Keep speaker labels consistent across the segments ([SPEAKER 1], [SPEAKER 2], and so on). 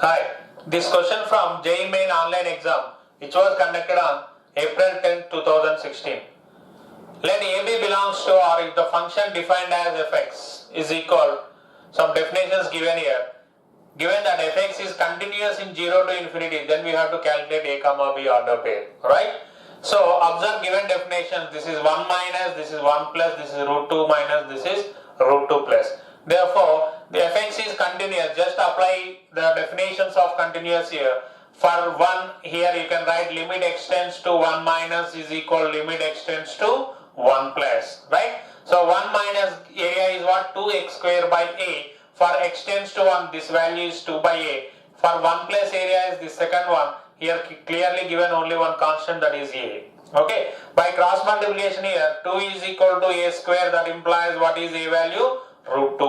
[SPEAKER 1] Hi, this question from JEE Main online exam which was conducted on April 10, 2016. Let AB belongs to or if the function defined as fx is equal, some definitions given here. Given that fx is continuous in 0 to infinity, then we have to calculate a comma b order pair, right? So observe given definitions, this is 1 minus, this is 1 plus, this is root 2 minus, this is root 2 plus. Therefore, the fx is continuous. Just apply the definitions of continuous here. For 1, here you can write limit extends to 1 minus is equal limit extends to 1 plus, right? So 1 minus area is what? 2x square by a. For extends to 1, this value is 2 by a. For 1 plus area is the second one. Here clearly given only one constant, that is a. Okay. By cross multiplication here, 2 is equal to a square. That implies what is a value? Root 2.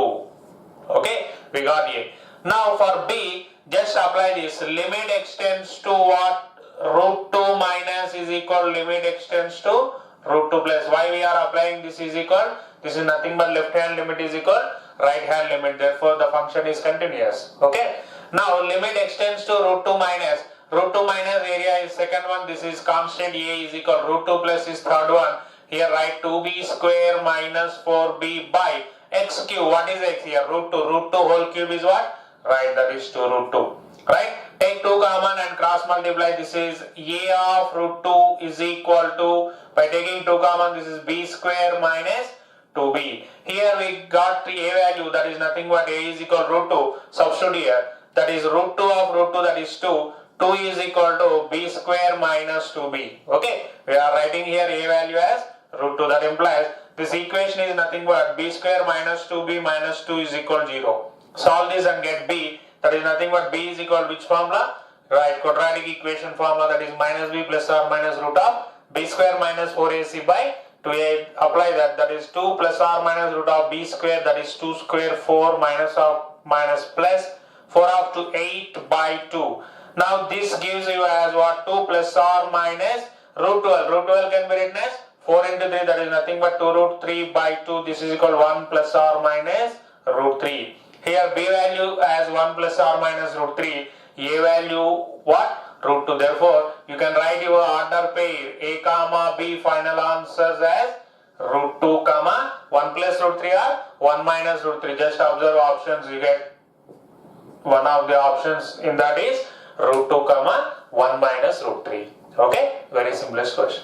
[SPEAKER 1] Okay. We got a. Now for b, just apply this. Limit extends to what? Root 2 minus is equal limit extends to root 2 plus. Why we are applying this is equal? This is nothing but left hand limit is equal right hand limit. Therefore the function is continuous. Okay. Now limit extends to root 2 minus. Root 2 minus area is second one. This is constant a is equal root 2 plus is third one. Here write 2b square minus 4b by x cube. What is x here? Root 2. Root 2 whole cube is what? Right, that is 2 root 2. Right? Take 2 common and cross multiply. This is a of root 2 is equal to, by taking 2 common, this is b square minus 2b. Here we got the a value, that is nothing but a is equal root 2. Substitute here. That is root 2 of root 2, that is 2. 2 is equal to b square minus 2b. Okay. We are writing here a value as root 2. That implies this equation is nothing but b square minus 2b minus 2 is equal 0. Solve this and get b. That is nothing but b is equal which formula? Right, quadratic equation formula, that is minus b plus or minus root of b square minus 4ac by 2a. Apply that, that is 2 plus or minus root of b square, that is 2 square 4 minus of minus plus 4 up to 8 by 2. Now this gives you as what? 2 plus or minus root 12. Root 12 can be written as 4 into 3, that is nothing but 2 root 3 by 2. This is equal 1 plus or minus root 3. Here b value as 1 plus or minus root 3, a value what? Root 2. Therefore, you can write your order pair a comma b final answers as root 2 comma 1 plus root 3 or 1 minus root 3. Just observe options, you get one of the options in that is root 2 comma 1 minus root 3. Okay, very simplest question.